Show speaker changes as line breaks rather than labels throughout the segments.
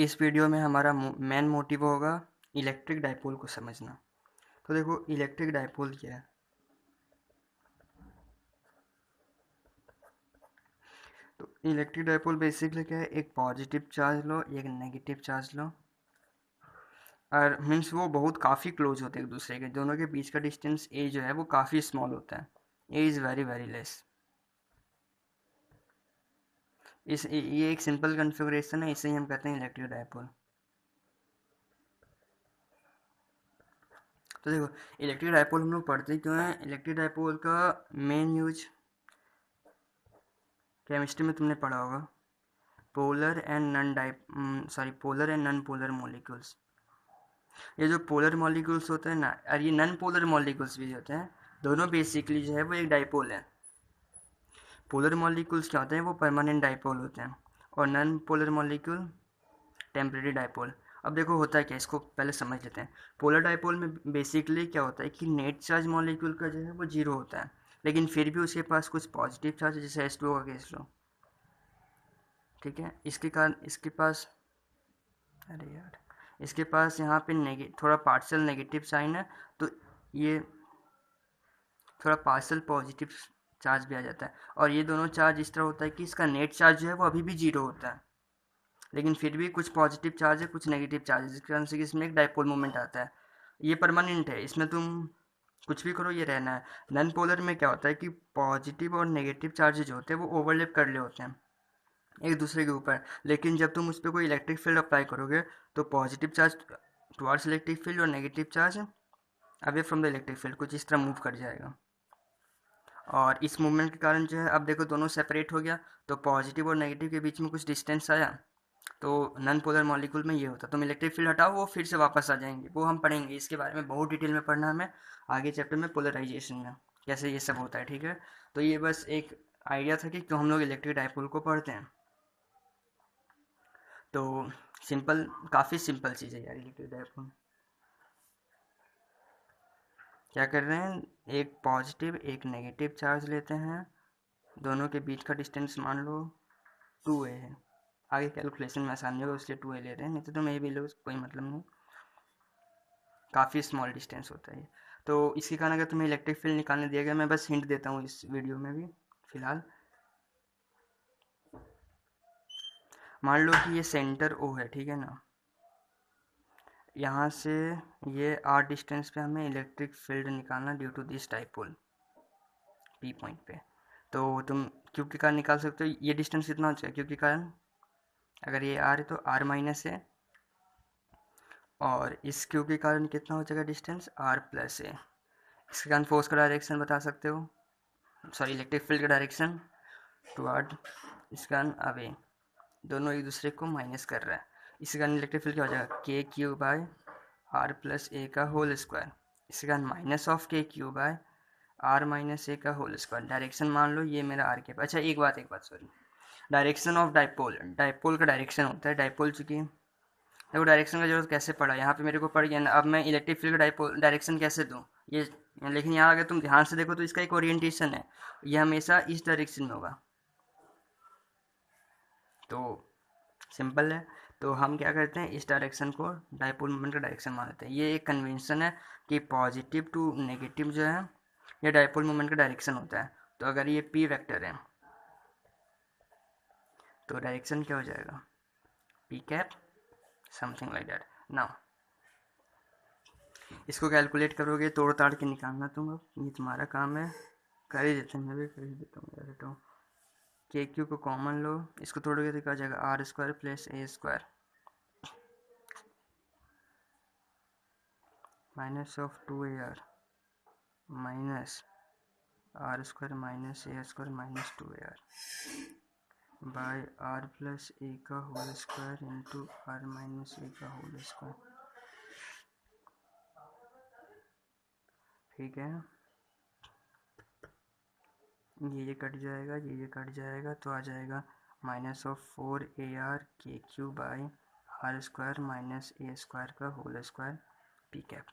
इस वीडियो में हमारा मेन मोटिव होगा इलेक्ट्रिक डाइपोल को समझना। तो देखो इलेक्ट्रिक डाइपोल क्या है। तो इलेक्ट्रिक डाइपोल बेसिकली क्या है, एक पॉजिटिव चार्ज लो एक नेगेटिव चार्ज लो, और मीन्स वो बहुत काफ़ी क्लोज होते हैं एक दूसरे के, दोनों के बीच का डिस्टेंस ए जो है वो काफ़ी स्मॉल होता है। A is very very less. ये एक सिंपल कन्फिग्रेशन है, इसे ही हम कहते हैं इलेक्ट्रिक डाइपोल। तो देखो इलेक्ट्रिक डाइपोल हम लोग पढ़ते क्यों हैं, इलेक्ट्रिक डाइपोल का मेन यूज केमिस्ट्री में तुमने पढ़ा होगा, polar and non polar molecules. ये जो पोलर मॉलिक्यूल्स होते हैं ना, और ये नॉन पोलर मॉलिक्यूल्स भी होते हैं, दोनों बेसिकली जो है वो एक डाइपोल है। पोलर मॉलिक्यूल्स क्या होते हैं, वो परमानेंट डाइपोल होते हैं, और non polar molecule temporary dipole. अब देखो होता है क्या, इसको पहले समझ लेते हैं। पोलर डाइपोल में बेसिकली क्या होता है कि नेट चार्ज मॉलिक्यूल का जो है वो जीरो होता है, लेकिन फिर भी उसके पास कुछ पॉजिटिव चार्ज है, जैसे H2O का केस लो, ठीक है। इसके कारण इसके पास, अरे यार, इसके पास यहाँ पे थोड़ा पार्शियल नेगेटिव साइन है, तो ये थोड़ा पार्शियल पॉजिटिव चार्ज भी आ जाता है। और ये दोनों चार्ज इस तरह होता है कि इसका नेट चार्ज जो है वो अभी भी जीरो होता है, लेकिन फिर भी कुछ पॉजिटिव चार्ज है कुछ नेगेटिव चार्ज है, जिसके कारण से कि इसमें एक डाइपोल मोमेंट आता है। ये परमानेंट है, इसमें तुम कुछ भी करो ये रहना है। नॉन पोलर में क्या होता है कि पॉजिटिव और नेगेटिव चार्जेज जो होते हैं वो ओवरलैप कर ले होते हैं एक दूसरे के ऊपर, लेकिन जब तुम उस पर कोई इलेक्ट्रिक फील्ड अप्लाई करोगे तो positive charge towards electric field और negative charge away from the electric field कुछ इस तरह मूव कर जाएगा। और इस मूवमेंट के कारण जो है, अब देखो दोनों सेपरेट हो गया, तो पॉजिटिव और नेगेटिव के बीच में कुछ डिस्टेंस आया, तो नॉन पोलर मॉलिक्यूल में ये होता है, तुम इलेक्ट्रिक फील्ड हटाओ वो फिर से वापस आ जाएंगे, वो हम पढ़ेंगे, इसके बारे में बहुत डिटेल में पढ़ना हमें आगे चैप्टर में पोलराइजेशन में कैसे ये सब होता है, ठीक है। तो ये बस एक आइडिया था कि क्यों हम लोग इलेक्ट्रिक डाइपोल को पढ़ते हैं। तो सिंपल, काफ़ी सिंपल चीज़ है यार इलेक्ट्रिक डाइपोल। क्या कर रहे हैं, एक पॉजिटिव एक नेगेटिव चार्ज लेते हैं, दोनों के बीच का डिस्टेंस मान लो 2a है, आगे कैलकुलेशन में आसानी होगा इसलिए 2a ले रहे हैं, नहीं तो तुम ए भी लो कोई मतलब नहीं, काफ़ी स्मॉल डिस्टेंस होता है। तो इसके कारण अगर तुम्हें इलेक्ट्रिक फील्ड निकालने दिया गया, मैं बस हिंट देता हूँ इस वीडियो में भी फिलहाल। मान लो कि ये सेंटर O है, ठीक है ना, यहाँ से ये r डिस्टेंस पे हमें इलेक्ट्रिक फील्ड निकालना due to this dipole P point पे। तो तुम क्यू के कारण निकाल सकते हो, ये डिस्टेंस कितना हो जाएगा क्यू के कारण, अगर ये r है तो r माइनस है, और इस क्यू के कारण कितना हो जाएगा डिस्टेंस r प्लस है। इसके कारण फोर्स का डायरेक्शन बता सकते हो, सॉरी इलेक्ट्रिक फील्ड का डायरेक्शन टुवर्ड, इसका अवे, दोनों एक दूसरे को माइनस कर रहा है। इसके कारण इलेक्ट्रिक फील्ड क्या हो जाएगा, के Q by r plus a का होल स्क्वायर, इसके कारण माइनस ऑफ के Q by are minus a का होल स्क्वायर। डायरेक्शन मान लो ये मेरा आर के पास, अच्छा एक बात sorry, direction of dipole, dipole का डायरेक्शन होता है, डाइपोल चूंकि देखो डायरेक्शन का जरूरत कैसे पड़ा, यहाँ पे मेरे को पड़ गया ना, अब मैं इलेक्ट्रिक फील्ड का डाइपोल डायरेक्शन कैसे दूँ ये, लेकिन यहाँ अगर तुम ध्यान से देखो तो इसका एक ओरिएंटेशन है, ये हमेशा इस डायरेक्शन में होगा। तो सिंपल है, तो हम क्या करते हैं इस डायरेक्शन को डाइपोल मोमेंट का डायरेक्शन मान लेते हैं। ये एक कन्वेंशन है कि पॉजिटिव टू नेगेटिव जो है ये डाइपोल मोमेंट का डायरेक्शन होता है। तो अगर ये पी वेक्टर है तो डायरेक्शन क्या हो जाएगा, P cap something like that. Now इसको कैलकुलेट करोगे, तोड़ ताड़ के निकालना तुम, अब ये तुम्हारा काम है, कर ही देते हैं, मैं भी कर ही देता हूँ यार। तो के क्यू को कॉमन लो, इसको तोड़ोगे तो क्या हो जाएगा, r square plus a square minus of 2ar minus r square minus a square minus 2ar by r plus a का whole square into r minus a का होल स्क्वायर, ठीक है। ये कट जाएगा, ये कट जाएगा, तो आ जाएगा माइनस ऑफ 4ar के q by r square minus a square का whole square p cap.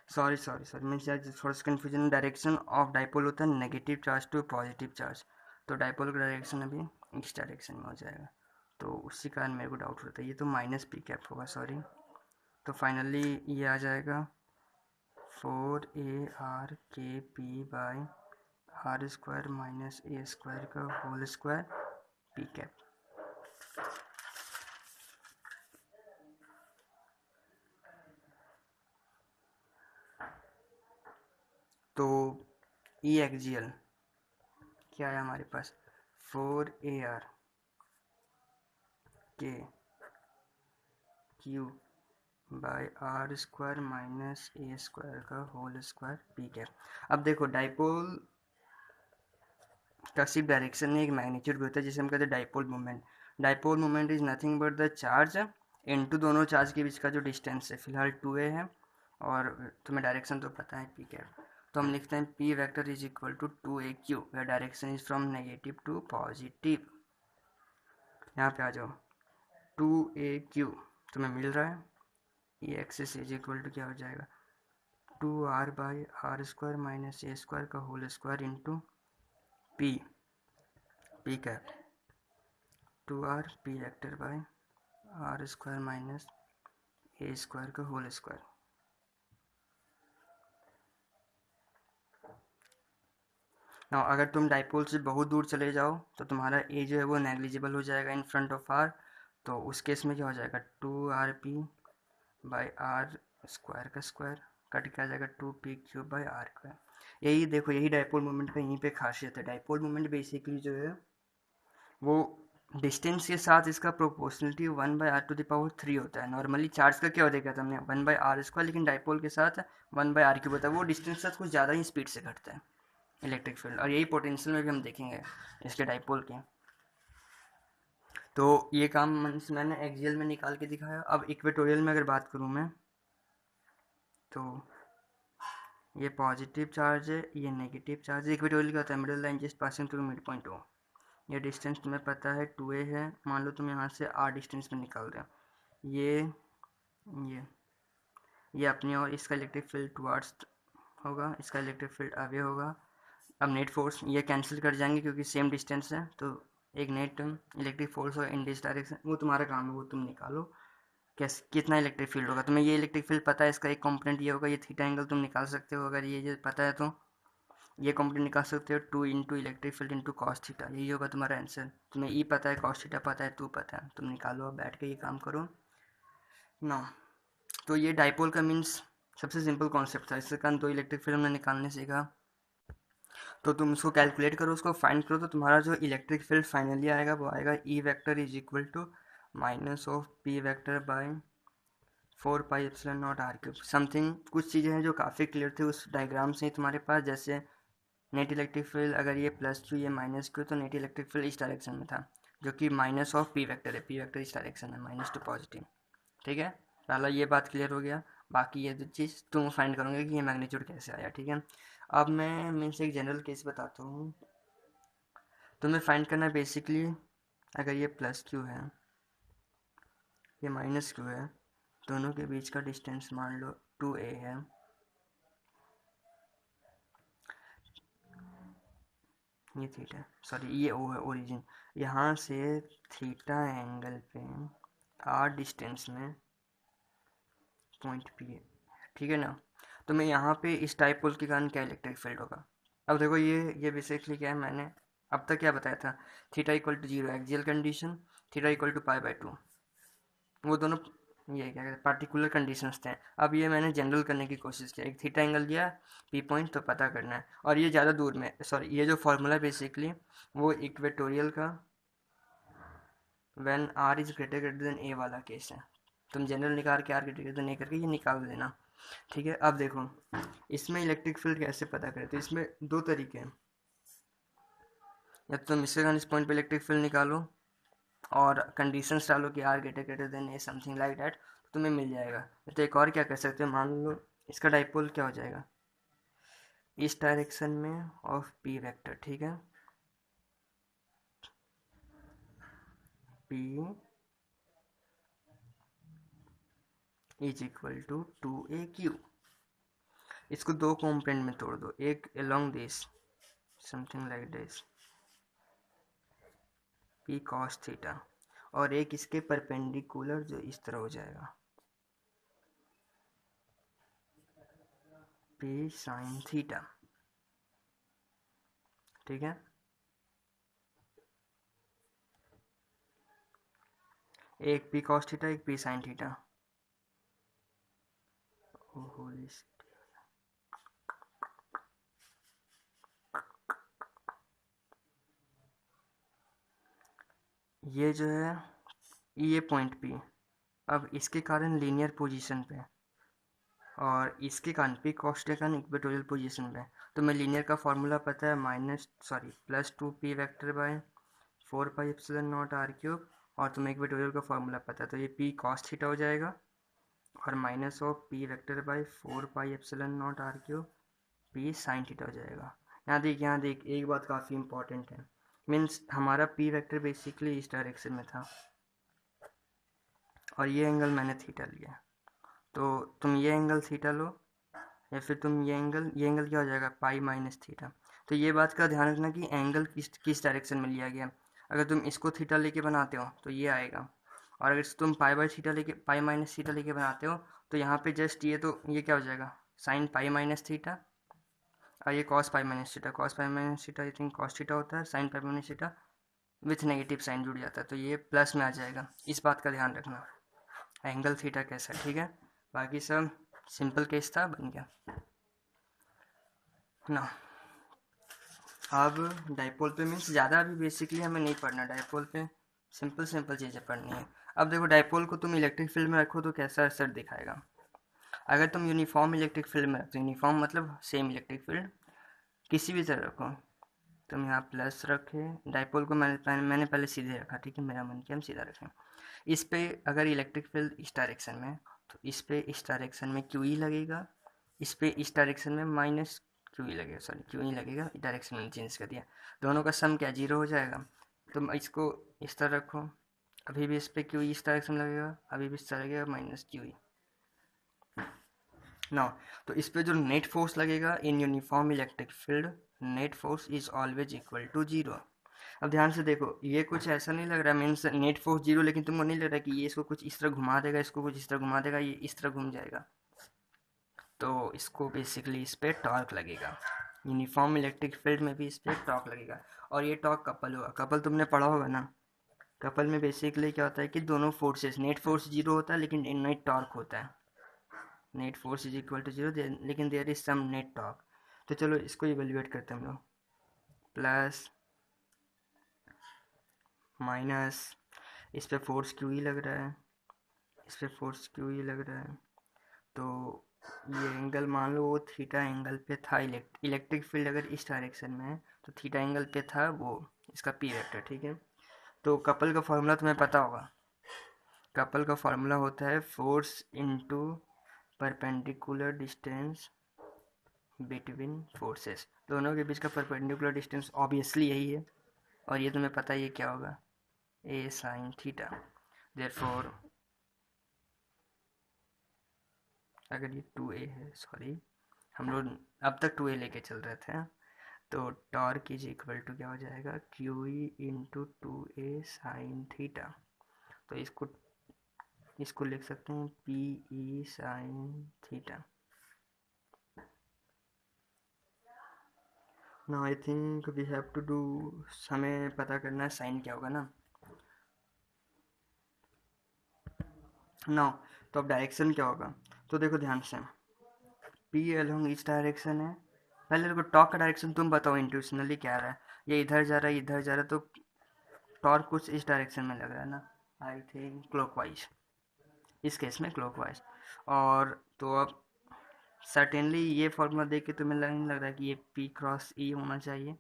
Sorry sorry sorry, मैं शायद थोड़ा सा कन्फ्यूजन, डायरेक्शन ऑफ डाइपोल होता है negative charge to positive charge, तो डाइपोल का डायरेक्शन अभी इस डायरेक्शन में हो जाएगा। तो उसी कारण मेरे को डाउट होता है, ये तो माइनस पी कैप होगा, सॉरी। तो फाइनली ये आ जाएगा 4ARKP/r² माइनस a² का होल स्क्वायर पी कैप। तो ई एक्जियल क्या है हमारे पास, 4ARK/r² माइनस a² का होल स्क्वायर पी कैप। अब देखो डाइपोल का सिर्फ डायरेक्शन में एक मैग्नीट्यूड भी होता है जिसे हम कहते हैं dipole moment. Dipole moment is nothing but the charge into दोनों चार्ज के बीच का जो डिस्टेंस है, फिलहाल 2a है और तुम्हें डायरेक्शन तो पता है पी कैप। तो हम लिखते हैं P vector is equal to 2aq, where direction is from negative to positive. यहाँ पे आ जाओ, 2aq तुम्हें मिल रहा है, ये एक्सिस इज इक्वल टू क्या हो जाएगा, 2r/r² माइनस a² का whole square into P cap, 2r P vector by r² minus a² का होल स्क्वायर। ना अगर तुम डाइपोल से बहुत दूर चले जाओ तो तुम्हारा ए जो है वो नेग्लिजिबल हो जाएगा इन फ्रंट ऑफ आर, तो उस केस में क्या हो जाएगा, 2rp/r² का स्क्वायर कट के आ जाएगा 2p³ यही देखो, यही डाइपोल मोमेंट का यहीं पे खासियत है। डाइपोल मोमेंट बेसिकली जो है वो डिस्टेंस के साथ इसका प्रोपोर्शनलिटी 1/r³ होता है। नॉर्मली चार्ज का क्या हो देखा था हमने 1/r², लेकिन डाइपोल के साथ 1/r³ होता है, वो डिस्टेंस के साथ कुछ ज़्यादा ही स्पीड से घटता है इलेक्ट्रिक फील्ड, और यही पोटेंशियल में भी हम देखेंगे इसके डाइपोल के। तो ये काम मैंने एक्सियल में निकाल के दिखाया। अब इक्वेटोरियल में अगर बात करूँ मैं, तो ये पॉजिटिव चार्ज है, ये नेगेटिव चार्ज है। इक्वेटोरियल का होता है middle line just passing through mid point O. ये डिस्टेंस तुम्हें पता है 2a है, मान लो तुम यहाँ से r डिस्टेंस में निकाल रहे हो, ये अपनी और इसका इलेक्ट्रिक फील्ड टुवर्ड्स होगा, इसका इलेक्ट्रिक फील्ड अवे होगा। अब नेट फोर्स ये कैंसिल कर जाएंगे क्योंकि सेम डिस्टेंस है, तो एक नेट इलेक्ट्रिक फोर्स होगा इन दिस डायरेक्शन, वो तुम्हारा काम है, वो तुम निकालो कैसे कितना इलेक्ट्रिक फील्ड होगा। तुम्हें ये इलेक्ट्रिक फील्ड पता है, इसका एक कंपोनेंट ये होगा, ये थीटा एंगल तुम निकाल सकते हो, अगर ये पता है तो ये कंपोनेंट निकाल सकते हो, 2 into electric field into cos theta, यही होगा तुम्हारा आंसर। तुम्हें ई पता है, कॉस थीटा पता है, 2 पता है, तुम निकालो, अब बैठ के ये काम करो ना। तो ये डाइपोल का मीन्स सबसे सिंपल कॉन्सेप्ट था, इसके कारण 2 इलेक्ट्रिक फील्ड हमने निकालने सीखा। तो तुम उसको कैलकुलेट करो, उसको फाइंड करो, तो तुम्हारा जो इलेक्ट्रिक फील्ड फाइनली आएगा वो आएगा E vector is equal to minus of P vector by 4πε0r³ something. कुछ चीज़ें हैं जो काफ़ी क्लियर थी उस डायग्राम से ही तुम्हारे पास, जैसे नेट इलेक्ट्रिक फील्ड अगर ये +q ये -q, तो नेट इलेक्ट्रिक फील्ड इस डायरेक्शन में था, जो कि माइनस ऑफ पी वेक्टर है, पी वेक्टर इस डायरेक्शन है माइनस टू पॉजिटिव। ठीक है, पहला ये बात क्लियर हो गया। बाकी ये चीज़ तुम फाइंड करोगे कि ये मैग्नीट्यूड कैसे आया। ठीक है, अब मैं मीन्स एक जनरल केस बताता हूँ। तुम्हें फाइंड करना है बेसिकली, अगर ये +q है, ये -q है, दोनों के बीच का डिस्टेंस मान लो 2a है, ये थीटा, सॉरी ये ओ है ओरिजिन, यहाँ से थीटा एंगल पे r डिस्टेंस में पॉइंट p है। ठीक है ना, तो मैं यहाँ पे इस डाइपोल के कारण क्या इलेक्ट्रिक फील्ड होगा। अब देखो ये बेसिकली क्या है, मैंने अब तक क्या बताया था, theta equal to 0 axial condition, theta equal to π/2, वो दोनों ये क्या कहते हैं पार्टिकुलर कंडीशंस थे। अब ये मैंने जनरल करने की कोशिश की, एक थीटा एंगल दिया पी पॉइंट तो पता करना है, और ये ज़्यादा दूर में, सॉरी ये जो फॉर्मूला बेसिकली वो इक्वेटोरियल का when r is greater than a वाला केस है। तुम जनरल निकाल के r ग्रेटर देन a करके ये निकाल देना। ठीक है, अब देखो इसमें इलेक्ट्रिक फील्ड कैसे पता करें, तो इसमें 2 तरीके हैं, या तो तुम इसके कारण इस पॉइंट पे इलेक्ट्रिक फील्ड निकालो और कंडीशंस डालो कि r greater than a something like that, तो तुम्हें मिल जाएगा। तो एक और क्या कर सकते हो, मान लो इसका डाइपोल क्या हो जाएगा इस डायरेक्शन में ऑफ p वेक्टर। ठीक है, p is equal to 2aq। इसको 2 कॉम्पोनेंट में तोड़ दो, एक along this something like this p cos theta, और एक इसके परपेंडिकुलर जो इस तरह हो जाएगा, पी साइन थीटा, ठीक है। एक पी कॉस थीटा, एक पी साइन थीटा। ये जो है ये पॉइंट पी, अब इसके कारण लीनियर पोजीशन पे और इसके कारण पी कॉस थीटा कारण इक्वेटोरियल पोजीशन पे, तो मैं लीनियर का फॉर्मूला पता है plus 2p vector by 4 pi epsilon naught R cube, और तुम्हें इक्वेटोरियल का फॉर्मूला पता है, तो ये पी कॉस थीटा हो जाएगा और minus of P vector by 4 pi epsilon naught R cube P sine theta हो जाएगा। यहाँ देख एक बात काफ़ी इंपॉर्टेंट है, मीन्स हमारा पी वेक्टर बेसिकली इस डायरेक्शन में था और ये एंगल मैंने थीटा लिया, तो तुम ये एंगल थीटा लो या फिर तुम ये एंगल क्या हो जाएगा, पाई माइनस थीटा। तो ये बात का ध्यान रखना कि एंगल किस किस डायरेक्शन में लिया गया। अगर तुम इसको थीटा लेके बनाते हो तो ये आएगा, और अगर तुम पाई माइनस थीटा लेके बनाते हो तो यहाँ पे जस्ट ये क्या हो जाएगा, साइन पाई माइनस थीटा, और ये cos pi minus theta, I think cos theta होता है, sine pi minus theta with negative sign जुड़ जाता है, तो ये प्लस में आ जाएगा। इस बात का ध्यान रखना एंगल थीटा कैसा, ठीक है। बाकी सब सिंपल केस था, बन गया ना। अब डाइपोल पे मीन्स ज़्यादा अभी बेसिकली हमें नहीं पढ़ना, डाइपोल पे सिंपल सिंपल चीज़ें पढ़नी है। अब देखो डाइपोल को तुम इलेक्ट्रिक फील्ड में रखो तो कैसा असर दिखाएगा। अगर तुम यूनिफॉर्म इलेक्ट्रिक फील्ड में रखो, यूनिफॉर्म मतलब सेम इलेक्ट्रिक फील्ड किसी भी तरह रखो, तुम यहाँ प्लस रखे, डाइपोल को मैंने पहले सीधे रखा, ठीक है, मेरा मन किया हम सीधा रखें। इस पे अगर इलेक्ट्रिक फील्ड इस डायरेक्शन में, तो इस पे इस डायरेक्शन में क्यू ई लगेगा, इस पे इस डायरेक्शन में माइनस क्यू ई लगेगा, सॉरी क्यू ई लगेगा, डायरेक्शन में चेंज कर दिया, दोनों का सम क्या जीरो हो जाएगा। तुम इसको इस तरह रखो, अभी भी इस पे क्यू ई इस डायरेक्शन में लगेगा, अभी भी इस तरह लगेगा माइनस क्यू ई ना। तो इस पे जो नेट फोर्स लगेगा in uniform electric field, net force is always equal to zero. अब ध्यान से देखो, ये कुछ ऐसा नहीं लग रहा मीन्स नेट फोर्स जीरो, लेकिन तुमको नहीं लग रहा कि ये इसको कुछ इस तरह घुमा देगा, इसको कुछ इस तरह घुमा देगा, ये इस तरह घूम जाएगा, तो इसको बेसिकली इस पर टॉर्क लगेगा। यूनिफॉर्म इलेक्ट्रिक फील्ड में भी इस पर टॉर्क लगेगा, और ये टॉर्क कपल होगा। कपल तुमने पढ़ा होगा ना, कपल में बेसिकली क्या होता है कि दोनों फोर्सेस, नेट फोर्स जीरो होता है लेकिन नेट टॉर्क होता है, net force is equal to zero लेकिन there is some net torque. तो चलो इसको इवेल्युएट करते हैं हम लोग, प्लस माइनस, इस पे फोर्स क्यू ई लग रहा है, इस पे फोर्स क्यू ई लग रहा है, तो ये एंगल मान लो वो थीटा एंगल पे था, इलेक्ट्रिक फील्ड अगर इस डायरेक्शन में है तो थीटा एंगल पे था वो इसका पी वेक्टर, ठीक है। तो कपल का फॉर्मूला तुम्हें पता होगा, कपल का फॉर्मूला होता है force into perpendicular distance between forces, दोनों के बीच का परपेंडिकुलर डिस्टेंस ऑब्वियसली यही है, और ये तुम्हें पता है ये क्या होगा, ए साइन थीटा। देयरफॉर अगर ये 2a है, सॉरी हम लोग अब तक 2a लेके चल रहे थे, तो टॉर्क इज इक्वल टू क्या हो जाएगा, Q E into 2a sine theta. तो इसको लिख सकते हैं P E sine theta. Now I think we have to do, हमें पता करना है साइन क्या होगा ना। नाउ तो अब डायरेक्शन क्या होगा, तो देखो ध्यान से, पी अलोंग इस डायरेक्शन है, पहले देखो टॉर्क का डायरेक्शन तुम बताओ इंट्यूशनली क्या रहा है, ये इधर जा रहा है इधर जा रहा है, तो टॉर्क कुछ इस डायरेक्शन में लग रहा है ना, आई थिंक क्लॉकवाइज, इस केस में क्लॉकवाइज। और तो अब सर्टेनली ये फॉर्मूला देख के तुम्हें नहीं लग रहा है कि ये पी क्रॉस ई होना चाहिए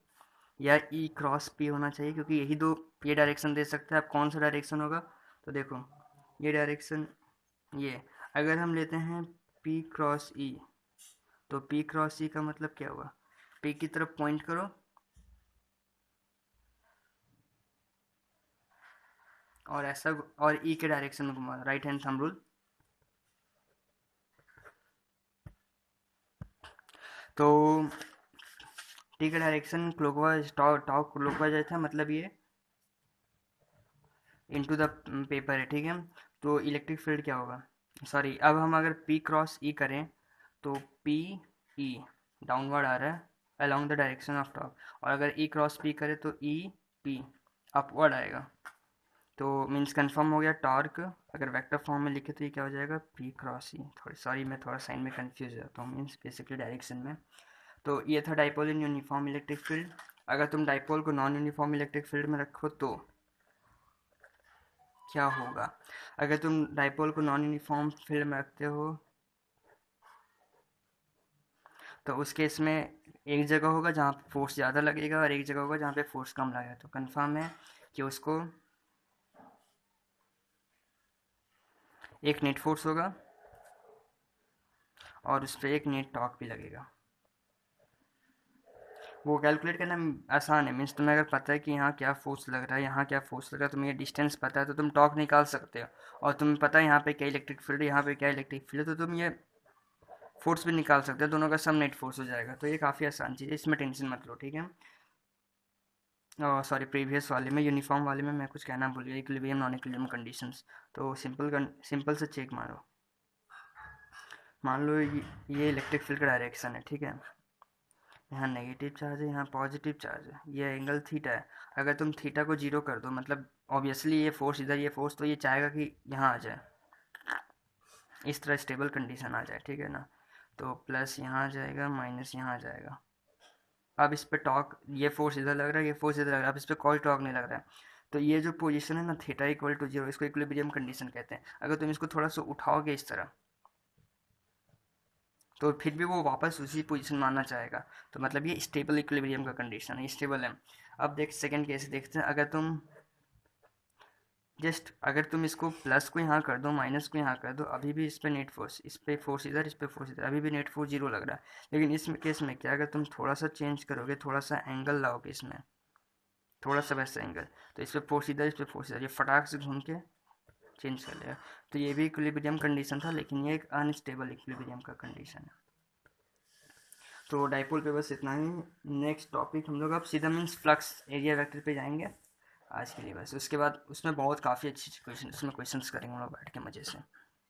या ई क्रॉस पी होना चाहिए, क्योंकि यही दो ये डायरेक्शन दे सकते हैं। अब कौन सा डायरेक्शन होगा, तो देखो ये डायरेक्शन, ये अगर हम लेते हैं पी क्रॉस ई, तो पी क्रॉस ई का मतलब क्या हुआ, पी की तरफ पॉइंट करो और ऐसा, और ई के डायरेक्शन में घुमा, राइट हैंड थंब रूल। तो टी का डायरेक्शन क्लॉकवाइज, टॉर्क क्लॉकवाइज था, मतलब ये इनटू द पेपर है, ठीक है। तो इलेक्ट्रिक फील्ड क्या होगा, सॉरी, अब हम अगर P क्रॉस E करें तो P E डाउनवर्ड आ रहा है along the direction of torque, और अगर E क्रॉस P करें तो E P अपवर्ड आएगा। तो मीन्स कंफर्म हो गया टॉर्क, अगर वेक्टर फॉर्म में लिखे तो ये क्या हो जाएगा, P क्रॉस E। थोड़ी सॉरी, मैं थोड़ा साइन में कंफ्यूज हो जाता हूँ, मीन्स बेसिकली डायरेक्शन में। तो ये था डाइपोल इन यूनिफॉर्म इलेक्ट्रिक फील्ड। अगर तुम डाइपोल को नॉन यूनिफॉर्म इलेक्ट्रिक फील्ड में रखो तो क्या होगा, अगर तुम डाइपोल को नॉन यूनिफॉर्म फील्ड में रखते हो तो उस केस में एक जगह होगा जहाँ पे फोर्स ज़्यादा लगेगा और एक जगह होगा जहाँ पे फोर्स कम लगेगा। तो कंफर्म है कि उसको एक नेट फोर्स होगा और उस पर एक नेट टॉर्क भी लगेगा। वो कैलकुलेट करना आसान है, मीन्स तुम्हें अगर पता है कि यहाँ क्या फोर्स लग रहा है, यहाँ क्या फोर्स लग रहा है, तुम्हें ये डिस्टेंस पता है तो तुम टॉर्क निकाल सकते हो। और तुम्हें पता है यहाँ पे क्या इलेक्ट्रिक फील्ड है, यहाँ पे क्या इलेक्ट्रिक फील्ड है, तो तुम ये फोर्स भी निकाल सकते हो, दोनों का सम नेट फोर्स हो जाएगा। तो ये काफ़ी आसान चीज़ है, इसमें टेंशन मत लो, ठीक है। सॉरी, प्रीवियस वाले में, यूनिफॉर्म वाले में मैं कुछ कहना भूल गया, इक्विलिब्रियम नॉन इक्विलिब्रियम कंडीशंस। तो सिंपल से चेक मारो, मान लो ये इलेक्ट्रिक फील्ड का डायरेक्शन है, ठीक है। यहाँ नेगेटिव चार्ज है, यहाँ पॉजिटिव चार्ज है, ये एंगल थीटा है। अगर तुम थीटा को जीरो कर दो, मतलब ऑब्वियसली ये फोर्स इधर, ये फोर्स, तो ये चाहेगा कि यहाँ आ जाए, इस तरह स्टेबल कंडीशन आ जाए, ठीक है ना। तो प्लस यहाँ आ जाएगा, माइनस यहाँ आ जाएगा। अब इस पे टॉर्क, ये फोर्स इधर लग रहा है, ये फोर्स इधर लग रहा है, अब इस पे कोई टॉर्क नहीं लग रहा है। तो ये जो पोजीशन है ना, थीटा इक्वल टू जीरो, इसको इक्विलिब्रियम कंडीशन कहते हैं। अगर तुम इसको थोड़ा सा उठाओगे इस तरह तो फिर भी वो वापस उसी पोजीशन में आना चाहेगा। तो मतलब ये स्टेबल इक्विलिब्रियम का कंडीशन है, स्टेबल है। अब देख सेकंड केस देखते हैं, अगर तुम इसको प्लस को यहाँ कर दो, माइनस को यहाँ कर दो, अभी भी इस पे नेट फोर्स, इस पे फोर्स इधर, इस पे फोर्स इधर, अभी भी नेट फोर्स जीरो लग रहा है। लेकिन इस केस में क्या, अगर तुम थोड़ा सा चेंज करोगे, थोड़ा सा एंगल लाओगे इसमें, थोड़ा सा वैसा एंगल, तो इस पे फोर्स इधर, इस पे फोर्स इधर, ये फटाक से घूम के चेंज कर लेगा। तो ये भी इक्विलिब्रियम कंडीशन था, लेकिन ये एक अनस्टेबल इक्विलिब्रियम का कंडीशन है। तो डाइपोल पे बस इतना ही। नेक्स्ट टॉपिक हम लोग अब सीधा मीन्स फ्लक्स एरिया वेक्टर पे जाएंगे आज के लिए बस। उसके बाद उसमें बहुत काफ़ी अच्छी क्वेश्चन, उसमें क्वेश्चंस करेंगे हम लोग बैठ के मज़े से।